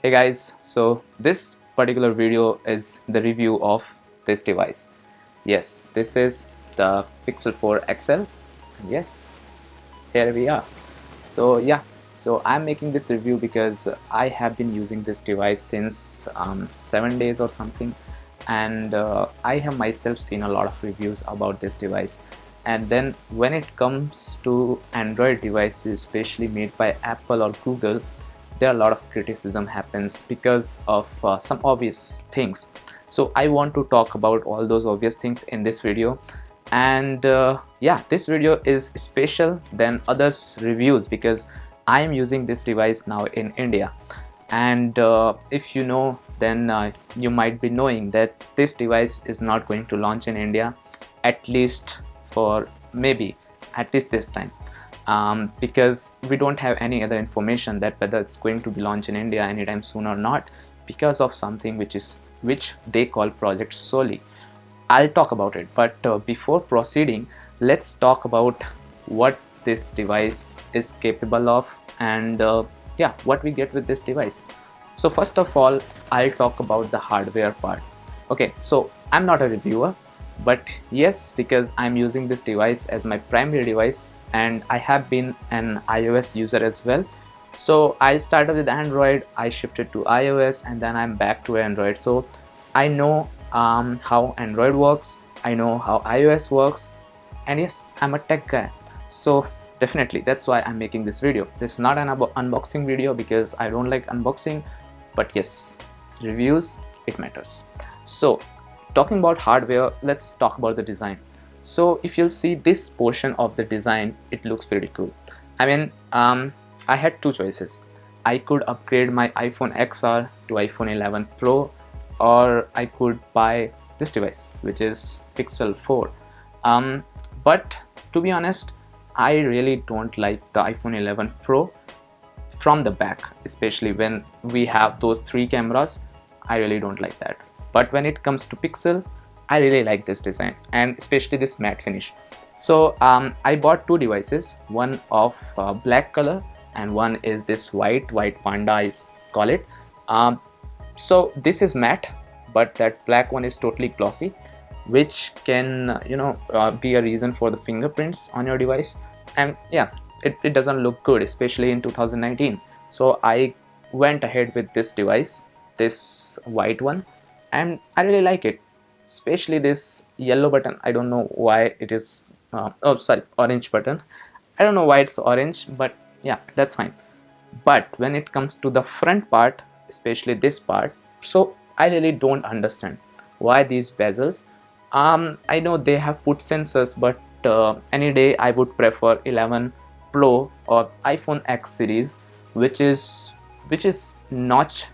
Hey guys, so this particular video is the review of this device. Yes, this is the Pixel 4 XL. Yes, here we are. So yeah, so I'm making this review because I have been using this device since 7 days or something, and I have myself seen a lot of reviews about this device. And then when it comes to Android devices, especially made by Apple or Google, there are a lot of criticism happens because of some obvious things. So I want to talk about all those obvious things in this video. And yeah, this video is special than others reviews because I am using this device now in India. And if you know, then you might be knowing that this device is not going to launch in India, at least for maybe at least this time, because we don't have any other information that whether it's going to be launched in India anytime soon or not, because of something which they call Project Soli. I'll talk about it, but before proceeding, let's talk about what this device is capable of, and yeah, what we get with this device. So first of all, I'll talk about the hardware part. Okay, so I'm not a reviewer, but yes, because I'm using this device as my primary device and I have been an iOS user as well. So I started with Android, I shifted to iOS, and then I'm back to Android. So I know how Android works, I know how iOS works, and yes, I'm a tech guy. So definitely that's why I'm making this video. This is not an unboxing video because I don't like unboxing, but yes, reviews, it matters. So talking about hardware, let's talk about the design. So if you'll see this portion of the design, it looks pretty cool. I mean, I had two choices. I could upgrade my iPhone XR to iPhone 11 Pro, or I could buy this device, which is Pixel 4. But to be honest, I really don't like the iPhone 11 Pro from the back, especially when we have those three cameras. I really don't like that. But when it comes to Pixel, I really like this design, and especially this matte finish. So I bought two devices, one of black color and one is this white panda, I call it. So this is matte, but that black one is totally glossy, which can be a reason for the fingerprints on your device. And yeah, it doesn't look good, especially in 2019. So I went ahead with this device, this white one, and I really like it, especially this yellow button. I don't know why it is oh sorry, orange button. I don't know why it's orange, but yeah, that's fine. But when it comes to the front part, especially this part, so I really don't understand why these bezels. I know they have put sensors, but any day I would prefer 11 Pro or iPhone X series, which is notch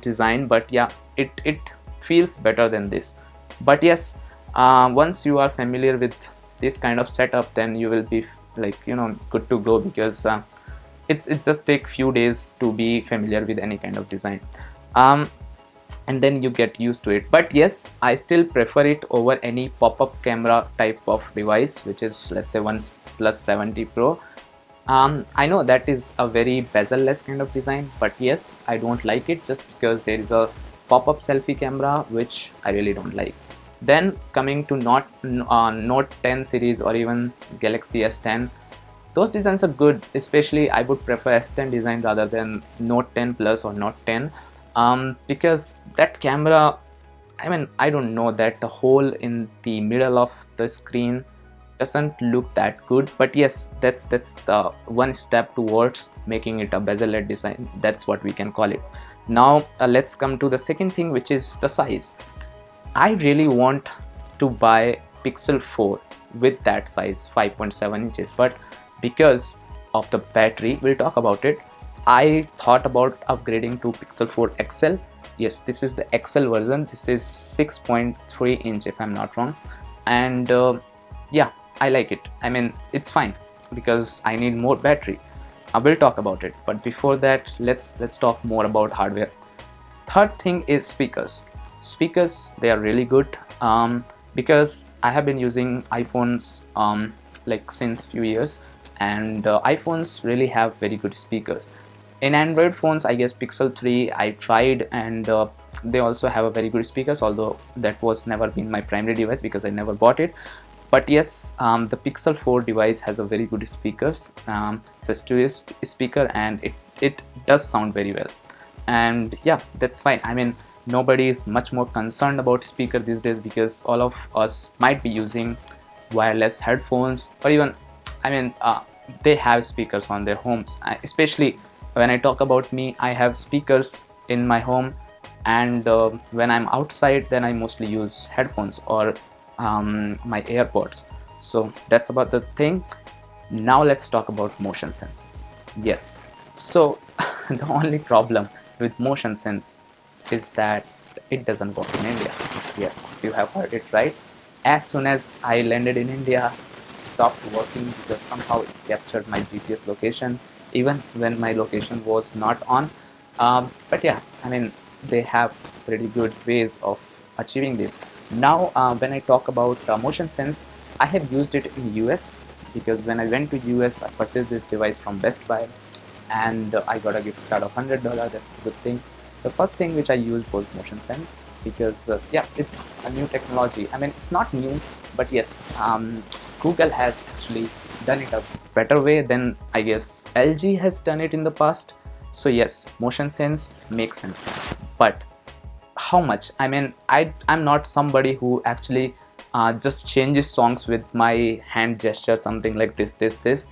design, but yeah, it feels better than this. But yes, once you are familiar with this kind of setup, then you will be like good to go, because it's just take few days to be familiar with any kind of design, and then you get used to it. But yes, I still prefer it over any pop-up camera type of device, which is, let's say, OnePlus 70 Pro. I know that is a very bezel-less kind of design, but yes, I don't like it just because there is a pop-up selfie camera, which I really don't like. Then coming to Note 10 series or even Galaxy S10, those designs are good. Especially I would prefer S10 design rather than Note 10 Plus or Note 10, because that camera, I mean, I don't know, that the hole in the middle of the screen doesn't look that good. But yes, that's the one step towards making it a bezel-led design. That's what we can call it. Now let's come to the second thing, which is the size. I really want to buy Pixel 4 with that size, 5.7 inches, but because of the battery, we'll talk about it, I thought about upgrading to Pixel 4 XL. Yes, this is the XL version. This is 6.3 inch if I'm not wrong, and yeah, I like it. I mean, it's fine because I need more battery. I will talk about it, but before that, let's talk more about hardware. Third thing is speakers. Speakers, they are really good, because I have been using iPhones like since few years, and iPhones really have very good speakers. In Android phones, I guess Pixel 3 I tried, and they also have a very good speakers, although that was never been my primary device because I never bought it. But yes, the Pixel 4 device has a very good speakers. It's a stereo speaker, and it does sound very well. And yeah, that's fine. I mean, nobody is much more concerned about speaker these days because all of us might be using wireless headphones, or even, I mean, they have speakers on their homes. Especially when I talk about me, I have speakers in my home, and when I'm outside, then I mostly use headphones or my AirPods. So that's about the thing. Now let's talk about motion sense. Yes, so the only problem with motion sense is that it doesn't work in India. Yes, you have heard it right. As soon as I landed in India, it stopped working because somehow it captured my GPS location, even when my location was not on. But yeah, I mean, they have pretty good ways of achieving this. Now, when I talk about motion sense, I have used it in US because when I went to US, I purchased this device from Best Buy, and I got a gift card of $100. That's a good thing. The first thing which I used was motion sense because yeah, it's a new technology. I mean, it's not new, but yes, Google has actually done it a better way than I guess LG has done it in the past. So yes, motion sense makes sense, but how much? I mean, I'm not somebody who actually just changes songs with my hand gesture, something like this,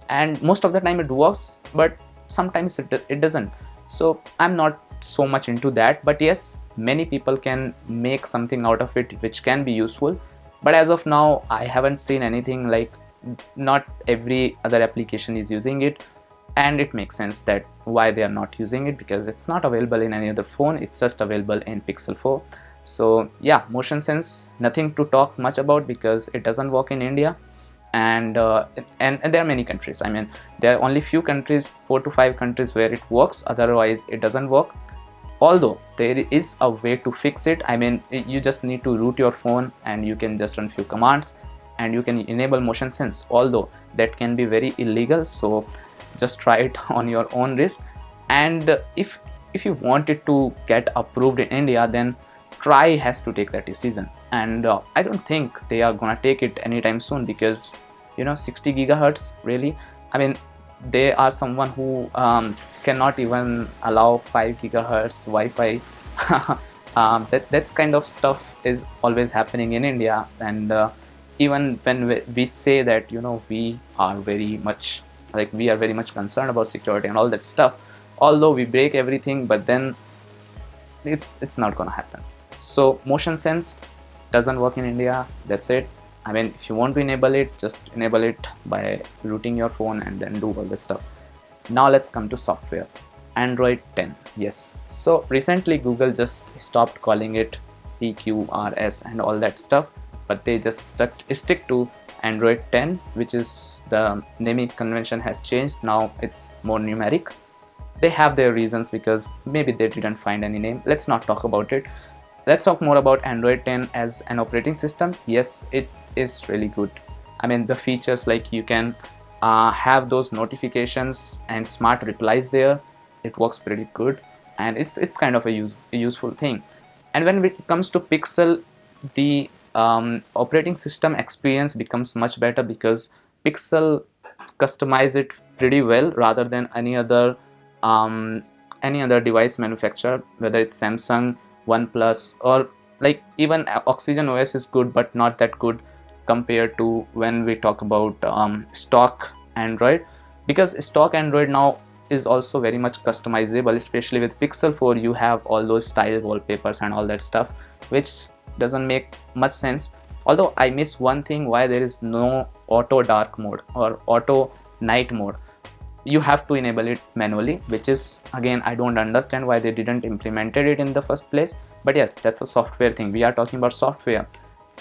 and most of the time it works, but sometimes it doesn't. So I'm not so much into that, but yes, many people can make something out of it which can be useful. But as of now, I haven't seen anything. Like, not every other application is using it, and it makes sense that why they are not using it, because it's not available in any other phone. It's just available in Pixel 4. So yeah, motion sense, nothing to talk much about because it doesn't work in India. And there are many countries. I mean, there are only few countries, 4 to 5 countries, where it works. Otherwise it doesn't work, although there is a way to fix it. I mean, you just need to root your phone and you can just run few commands and you can enable motion sense, although that can be very illegal. So just try it on your own risk. And if you want it to get approved in India, then TRI has to take that decision, and I don't think they are gonna take it anytime soon, because 60 gigahertz, really? I mean, they are someone who cannot even allow 5 gigahertz Wi-Fi. That kind of stuff is always happening in India. And even when we say that we are very much concerned about security and all that stuff, although we break everything, but then it's not gonna happen. So motion sense doesn't work in India. That's it. I mean, if you want to enable it, just enable it by rooting your phone and then do all this stuff. Now let's come to software. Android 10. Yes, so recently Google just stopped calling it PQRS and all that stuff, but they just stick to Android 10, which is the naming convention has changed. Now it's more numeric. They have their reasons, because maybe they didn't find any name. Let's not talk about it. Let's talk more about Android 10 as an operating system. Yes, it is really good. I mean, the features, like you can have those notifications and smart replies there. It works pretty good, and it's kind of a useful thing. And when it comes to Pixel, the operating system experience becomes much better, because Pixel customize it pretty well rather than any other device manufacturer, whether it's Samsung, OnePlus, or like even Oxygen OS is good, but not that good compared to when we talk about stock Android, because stock Android now is also very much customizable. Especially with Pixel 4, you have all those style wallpapers and all that stuff, which doesn't make much sense. Although I miss one thing, why there is no auto dark mode or auto night mode. You have to enable it manually, which is, again, I don't understand why they didn't implemented it in the first place. But yes, that's a software thing. We are talking about software,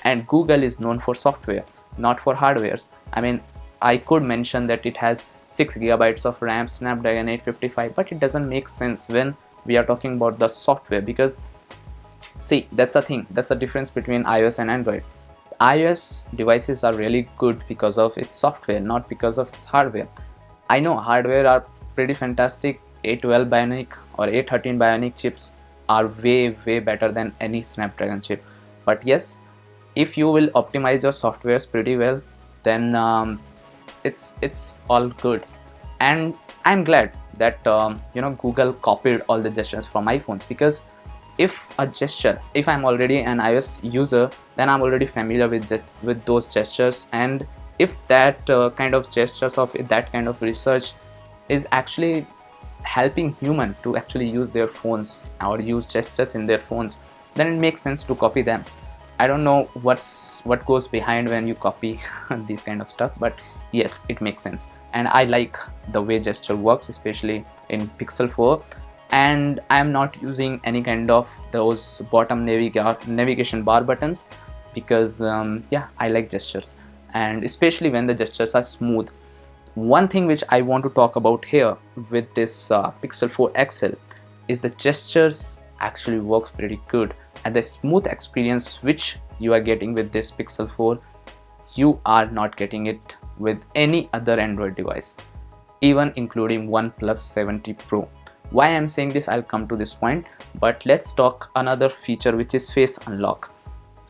and Google is known for software, not for hardwares. I mean, I could mention that it has 6 gigabytes of RAM, Snapdragon 855, but it doesn't make sense when we are talking about the software. Because see, that's the thing, that's the difference between iOS and Android. iOS devices are really good because of its software, not because of its hardware. I know hardware are pretty fantastic, A12 Bionic or A13 Bionic chips are way better than any Snapdragon chip. But yes, if you will optimize your softwares pretty well, then it's all good. And I'm glad that Google copied all the gestures from iPhones, because if a gesture, if I'm already an iOS user, then I'm already familiar with those gestures. And if that kind of gestures of that kind of research is actually helping human to actually use their phones or use gestures in their phones, then it makes sense to copy them. I don't know what goes behind when you copy these kind of stuff, but yes, it makes sense. And I like the way gesture works, especially in Pixel 4. And I am not using any kind of those bottom navigation bar buttons, because yeah, I like gestures, and especially when the gestures are smooth. One thing which I want to talk about here with this Pixel 4 XL is the gestures actually works pretty good, and the smooth experience which you are getting with this Pixel 4, you are not getting it with any other Android device, even including OnePlus 7T Pro. Why I'm saying this, I'll come to this point, but let's talk another feature, which is face unlock.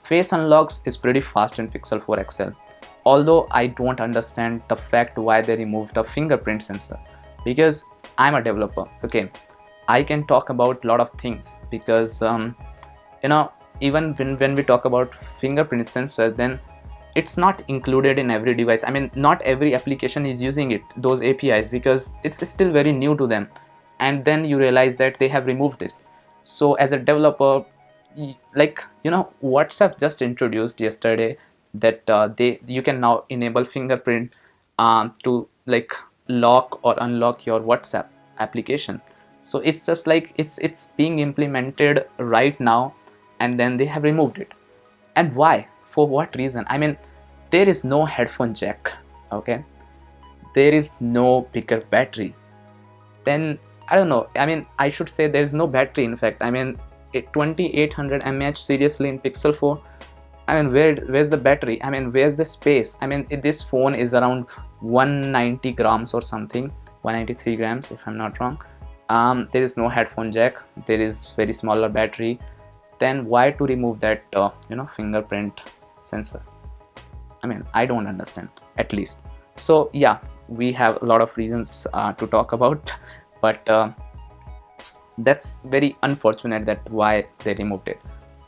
Face unlocks is pretty fast in Pixel 4 XL, although I don't understand the fact why they removed the fingerprint sensor, because I'm a developer. Okay, I can talk about a lot of things, because even when we talk about fingerprint sensor, then it's not included in every device. I mean, not every application is using it, those APIs, because it's still very new to them. And then you realize that they have removed it. So as a developer, WhatsApp just introduced yesterday that you can now enable fingerprint to like lock or unlock your WhatsApp application. So it's just like it's being implemented right now, and then they have removed it. And why? For what reason? I mean, there is no headphone jack, okay, there is no bigger battery, then I don't know, I mean, I should say there is no battery. In fact, I mean, 2800 mAh, seriously, in Pixel 4? I mean, where's the battery? I mean, where's the space? I mean, this phone is around 190 grams or something, 193 grams if I'm not wrong. There is no headphone jack, there is very smaller battery. Then why to remove that fingerprint sensor? I mean, I don't understand, at least. So yeah, we have a lot of reasons to talk about, but that's very unfortunate that why they removed it.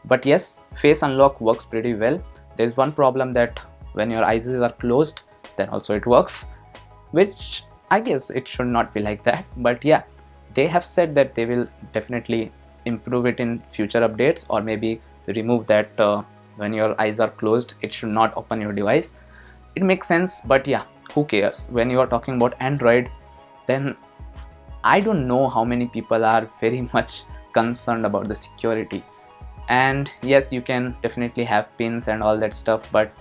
But yes, face unlock works pretty well. There's one problem, that when your eyes are closed, then also it works, which I guess it should not be like that. But yeah, they have said that they will definitely improve it in future updates, or maybe remove that when your eyes are closed, it should not open your device. It makes sense, but yeah, who cares? When you are talking about Android, then I don't know how many people are very much concerned about the security. And yes, you can definitely have pins and all that stuff, but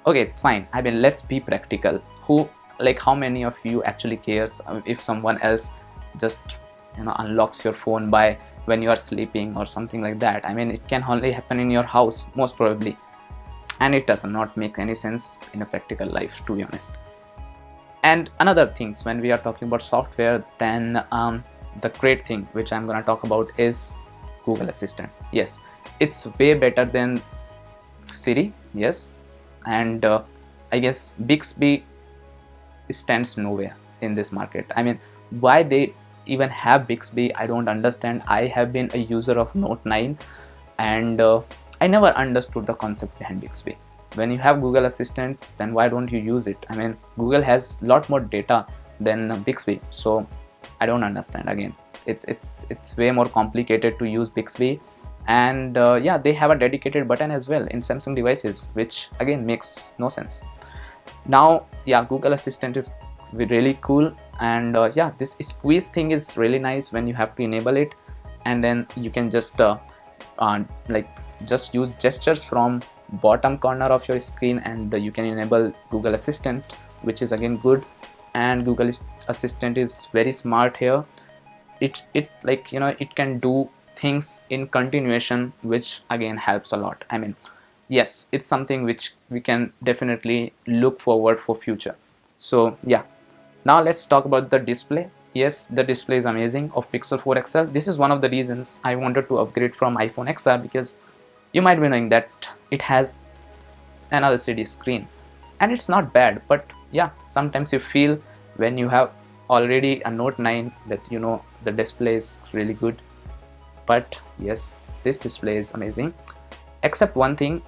okay, it's fine. I mean, let's be practical. How many of you actually cares if someone else just unlocks your phone by when you are sleeping or something like that? I mean, it can only happen in your house, most probably, and it does not make any sense in a practical life, to be honest. And another things, when we are talking about software, then the great thing which I'm gonna talk about is Google Assistant. Yes, it's way better than Siri, yes, and I guess Bixby stands nowhere in this market. I mean, why they even have Bixby, I don't understand. I have been a user of Note 9, and I never understood the concept behind Bixby. When you have Google Assistant, then why don't you use it? I mean, Google has a lot more data than Bixby, so I don't understand. Again, it's way more complicated to use Bixby. And yeah, they have a dedicated button as well in Samsung devices, which again makes no sense. Now yeah, Google Assistant is really cool, and yeah, this squeeze thing is really nice when you have to enable it, and then you can just just use gestures from bottom corner of your screen, and you can enable Google Assistant, which is again good. And Google Assistant is very smart here. It can do things in continuation, which again helps a lot. I mean, yes, it's something which we can definitely look forward for future. So yeah, now let's talk about the display. yes, the display is amazing of Pixel 4 XL. This is one of the reasons I wanted to upgrade from iPhone XR, because you might be knowing that it has an LCD screen and it's not bad, but yeah, sometimes you feel when you have already a Note 9 that the display is really good. But yes, this display is amazing, except one thing,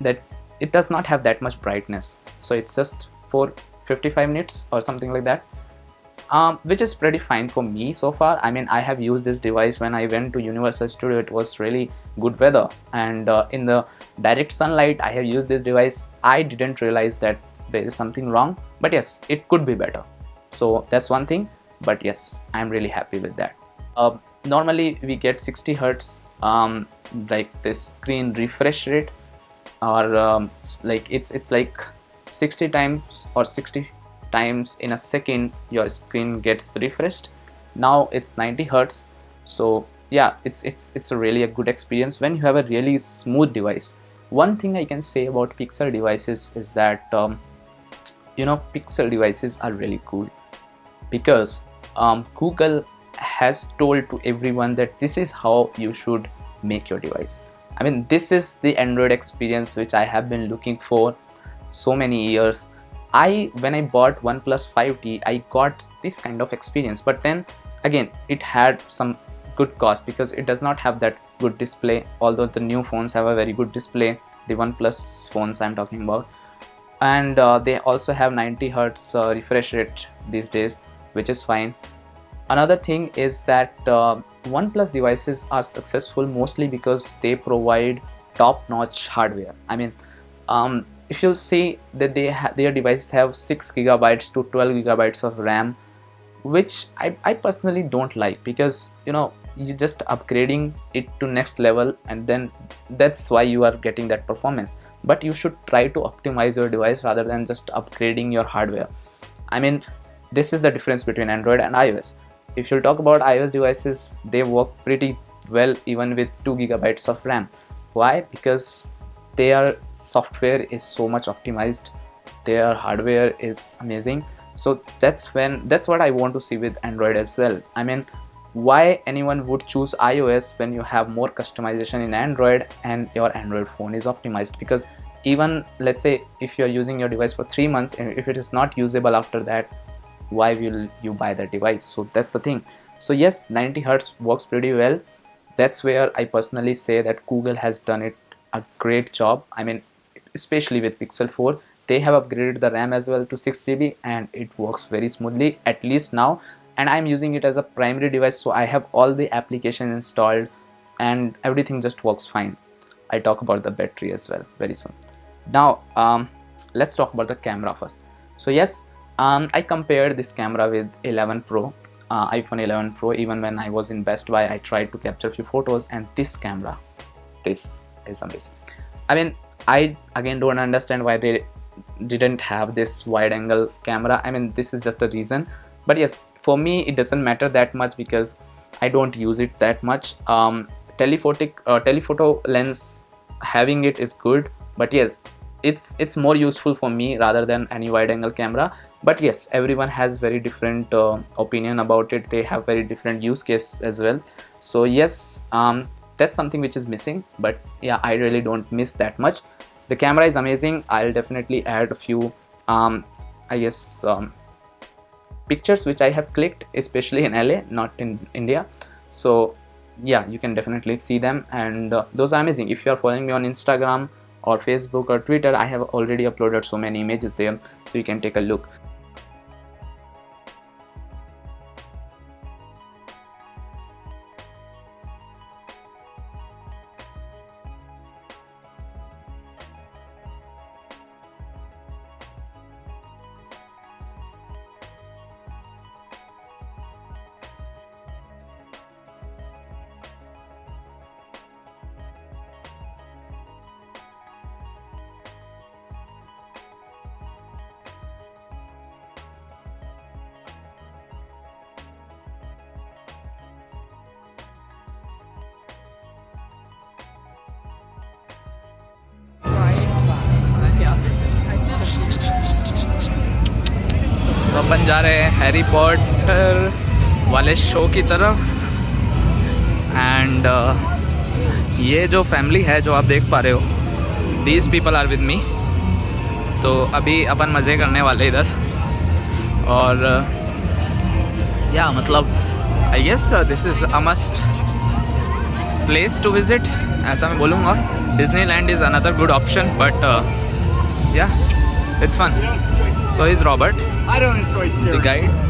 that it does not have that much brightness. So it's just for 55 nits or something like that, which is pretty fine for me so far. I mean, I have used this device when I went to Universal Studio. It was really good weather, and in the direct sunlight I have used this device. I didn't realize that there is something wrong, but yes, it could be better. So that's one thing, but yes, I'm really happy with that. Normally we get 60 hertz like this screen refresh rate, or like it's like 60 times or 60 times in a second your screen gets refreshed. Now it's 90 hertz. So yeah, it's a really a good experience when you have a really smooth device. One thing I can say about Pixel devices is that Pixel devices are really cool, because Google has told to everyone that this is how you should make your device. I mean, this is the Android experience which I have been looking for so many years. When I bought OnePlus 5T, I got this kind of experience, but then again it had some good cost because it does not have that good display, although the new phones have a very good display, the OnePlus phones I'm talking about. And they also have 90 hertz refresh rate these days, which is fine. Another thing is that OnePlus devices are successful mostly because they provide top-notch hardware. I mean, if you see that their devices have 6 gigabytes to 12 gigabytes of RAM, which I personally don't like, because you're just upgrading it to next level, and then that's why you are getting that performance. But you should try to optimize your device rather than just upgrading your hardware. I mean, this is the difference between Android and iOS. If you talk about iOS devices, they work pretty well even with 2 gigabytes of RAM. Why? Because their software is so much optimized, their hardware is amazing. So that's what I want to see with Android as well. I mean, why anyone would choose iOS when you have more customization in Android and your Android phone is optimized? Because even let's say if you're using your device for 3 months and if it is not usable after that, why will you buy that device? So that's the thing. So yes, 90 hertz works pretty well. That's where I personally say that Google has done it a great job. I mean, especially with Pixel 4, they have upgraded the RAM as well to 6 GB and it works very smoothly, at least now. And I'm using it as a primary device, so I have all the applications installed and everything just works fine. I'll talk about the battery as well very soon. Now let's talk about the camera first. So yes, I compared this camera with 11 Pro, iPhone 11 Pro. Even when I was in Best Buy, I tried to capture a few photos, and this camera, this is amazing. I mean, I again don't understand why they didn't have this wide angle camera. I mean, this is just a reason, but yes, for me it doesn't matter that much because I don't use it that much. Telephoto lens, having it is good, but yes, it's more useful for me rather than any wide angle camera. But yes, everyone has very different opinion about it. They have very different use case as well. So yes, that's something which is missing, but yeah, I really don't miss that much. The camera is amazing. I'll definitely add a few pictures which I have clicked, especially in LA, not in India. So yeah, you can definitely see them, and those are amazing. If you are following me on Instagram or Facebook or Twitter, I have already uploaded so many images there, so you can take a look. तो अपन जा रहे हैं Harry Potter वाले show की तरफ। And ये जो family है जो आप देख पा रहे हो, these people are with me. तो अभी अपन मज़े करने वाले इधर। और या मतलब I guess this is a must place to visit, ऐसा मैं बोलूँगा। Disneyland is another good option, but yeah it's fun. So is Robert the guide.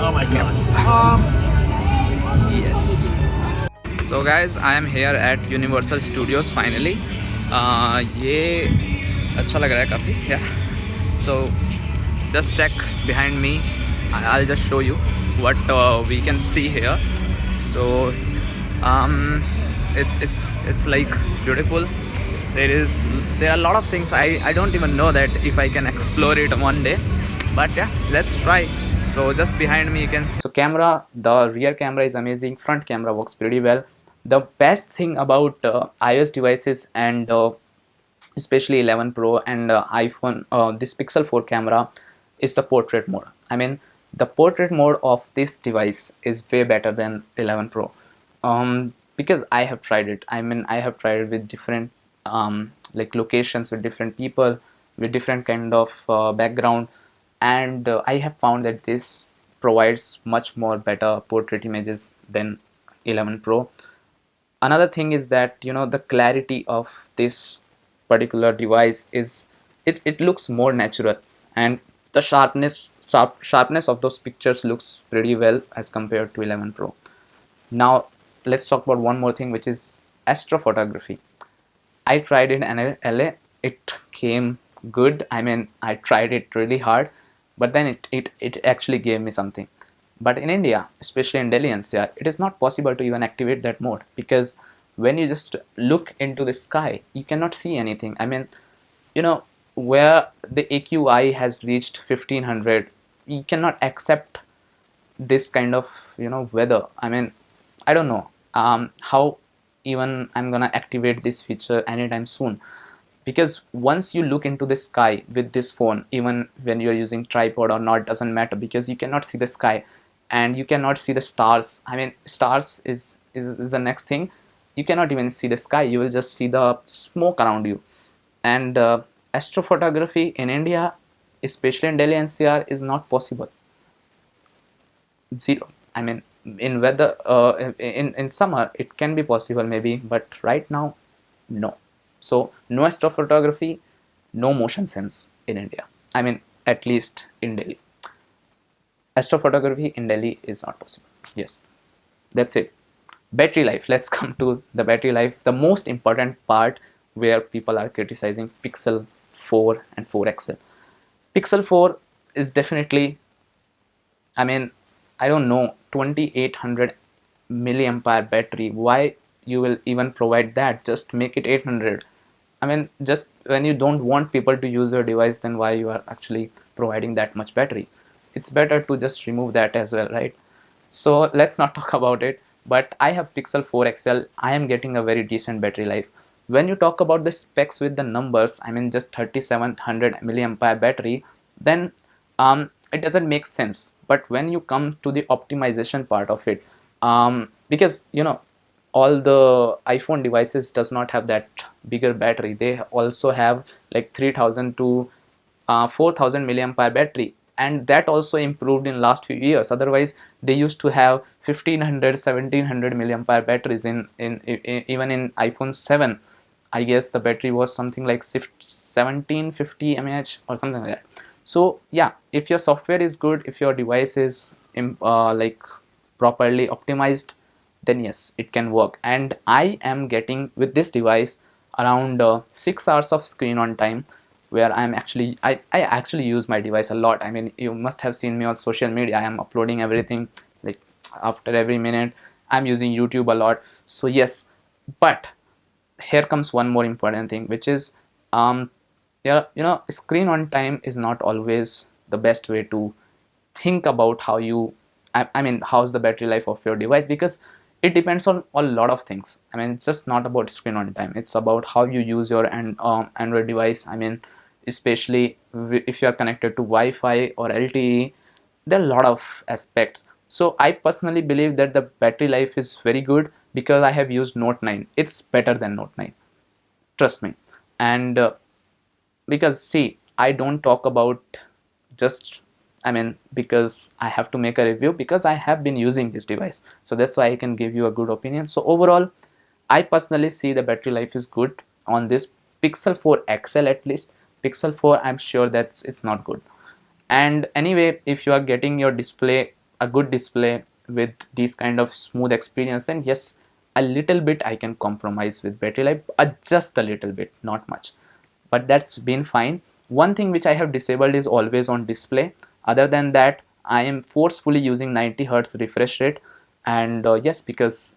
Oh my god. Yes. So guys, I am here at Universal Studios finally. ये अच्छा लग रहा है काफ़ी। Yeah. So just check behind me. I'll just show you what we can see here. So it's like beautiful. There are a lot of things I don't even know that if I can explore it one day. But yeah, let's try. So just behind me you can see. So camera, the rear camera is amazing, front camera works pretty well. The best thing about iOS devices and especially 11 Pro and iPhone, this Pixel 4 camera is the portrait mode. I mean, the portrait mode of this device is way better than 11 Pro, because I have tried it. I mean, I have tried it with different like locations, with different people, with different kind of background, and I have found that this provides much more better portrait images than 11 Pro. Another thing is that, you know, the clarity of this particular device is, it looks more natural, and the sharpness of those pictures looks pretty well as compared to 11 Pro. Now let's talk about one more thing, which is astrophotography. I tried it in LA. It came good. I mean, I tried it really hard, but then it actually gave me something. But in India, especially in Delhi NCR, it is not possible to even activate that mode, because when you just look into the sky, you cannot see anything. I mean, you know, where the AQI has reached 1500, you cannot accept this kind of, you know, weather. I mean, I don't know how even I'm gonna activate this feature anytime soon, because once you look into the sky with this phone, even when you're using tripod or not, doesn't matter, because you cannot see the sky and you cannot see the stars. I mean, stars is the next thing. You cannot even see the sky, you will just see the smoke around you. And astrophotography in India, especially in Delhi NCR, is not possible. Zero. I mean, in weather, in summer it can be possible maybe, but right now, no. So no astrophotography, no motion sense in India. I mean, at least in Delhi. Astrophotography in Delhi is not possible. Yes, that's it. Battery life. Let's come to the battery life, the most important part, where people are criticizing Pixel 4 and 4 XL. Pixel 4 is definitely, I mean, I don't know, 2800 milliampere battery. Why you will even provide that? Just make it 800. I mean, just when you don't want people to use your device, then why you are actually providing that much battery? It's better to just remove that as well, right? So let's not talk about it. But I have Pixel 4 XL. I am getting a very decent battery life. When you talk about the specs with the numbers, I mean, just 3700 milliampere battery, then it doesn't make sense. But when you come to the optimization part of it, because, you know, all the iPhone devices does not have that bigger battery. They also have like 3000 to 4000 milliampere battery, and that also improved in last few years. Otherwise they used to have 1500, 1700 milliampere batteries in even in iPhone 7. I guess the battery was something like 1750 mAh or something like that. So yeah, if your software is good, if your device is like properly optimized, then yes, it can work. And I am getting with this device around 6 hours of screen on time, where I actually use my device a lot. I mean, you must have seen me on social media. I am uploading everything like after every minute. I'm using YouTube a lot. So yes, but here comes one more important thing, which is yeah, you know, screen on time is not always the best way to think about how you, I mean, how's the battery life of your device, because it depends on a lot of things. I mean, it's just not about screen on time, it's about how you use your Android device. I mean, especially if you are connected to Wi-Fi or LTE, there are a lot of aspects. So I personally believe that the battery life is very good because I have used Note 9. It's better than Note 9, trust me. And because see, I don't talk about just, I mean, because I have to make a review, because I have been using this device, so that's why I can give you a good opinion. So overall, I personally see the battery life is good on this Pixel 4 XL. At least Pixel 4, I'm sure that it's not good. And anyway, if you are getting your display, a good display with this kind of smooth experience, then yes, a little bit I can compromise with battery life, just a little bit, not much, but that's been fine. One thing which I have disabled is always on display. Other than that, I am forcefully using 90 hertz refresh rate. And yes, because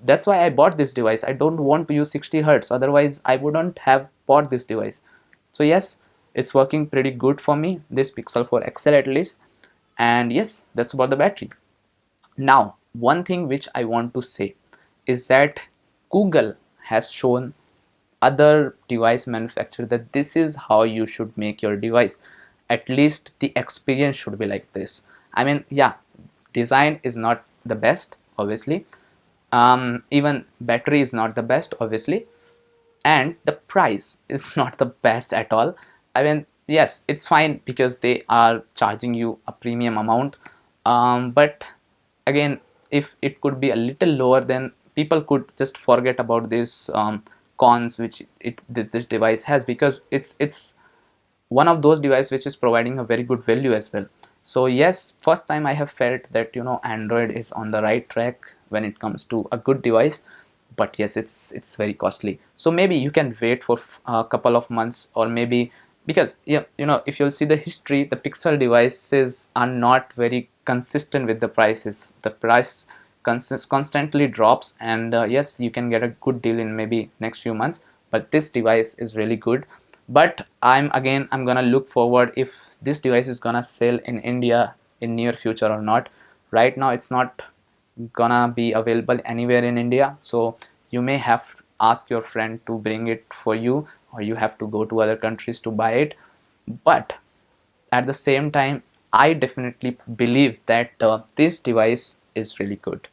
that's why I bought this device. I don't want to use 60 hertz, otherwise I wouldn't have bought this device. So yes, it's working pretty good for me, this Pixel 4 XL at least. And yes, that's about the battery. Now, one thing which I want to say is that Google has shown other device manufacturers that this is how you should make your device. At least the experience should be like this. I mean, yeah, design is not the best, obviously. Even battery is not the best, obviously, and the price is not the best at all. I mean, yes, it's fine because they are charging you a premium amount, but again, if it could be a little lower, then people could just forget about these cons which this device has, because it's one of those devices which is providing a very good value as well. So yes, first time I have felt that Android is on the right track when it comes to a good device. But yes, it's very costly, so maybe you can wait for a couple of months, or maybe, because yeah, if you'll see the history, the Pixel devices are not very consistent with the prices. The price constantly drops, and yes, you can get a good deal in maybe next few months, but this device is really good. But I'm gonna look forward if this device is gonna sell in India in near future or not. Right now it's not gonna be available anywhere in India, so you may have to ask your friend to bring it for you, or you have to go to other countries to buy it. But at the same time, I definitely believe that this device is really good,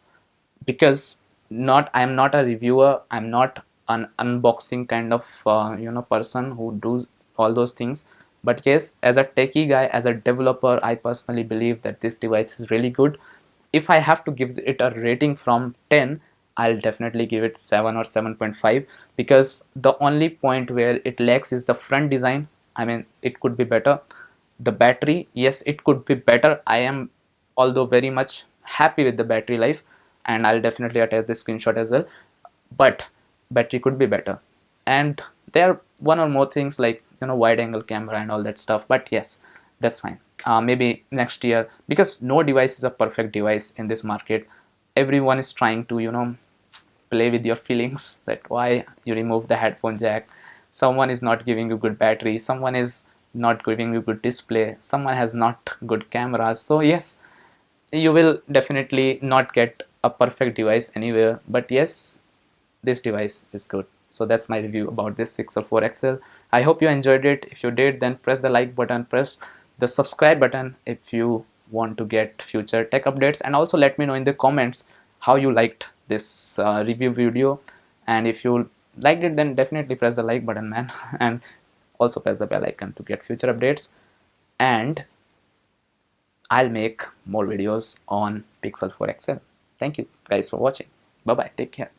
because not I'm not a reviewer, I'm not an unboxing kind of person who does all those things. But yes, as a techie guy, as a developer, I personally believe that this device is really good. If I have to give it a rating from 10, I'll definitely give it 7 or 7.5, because the only point where it lacks is the front design. I mean, it could be better. The battery, yes, it could be better. I am although very much happy with the battery life, and I'll definitely attach the screenshot as well, but battery could be better. And there are one or more things like wide angle camera and all that stuff, but yes, that's fine. Maybe next year, because no device is a perfect device in this market. Everyone is trying to play with your feelings, that why you remove the headphone jack, someone is not giving you good battery, someone is not giving you good display, someone has not good cameras. So yes, you will definitely not get a perfect device anywhere, but yes, this device is good. So that's my review about this Pixel 4 XL. I hope you enjoyed it. If you did, then press the like button, press the subscribe button if you want to get future tech updates, and also let me know in the comments how you liked this review video. And if you liked it, then definitely press the like button, man. And also press the bell icon to get future updates. And I'll make more videos on Pixel 4 XL. Thank you guys for watching. Bye bye, take care.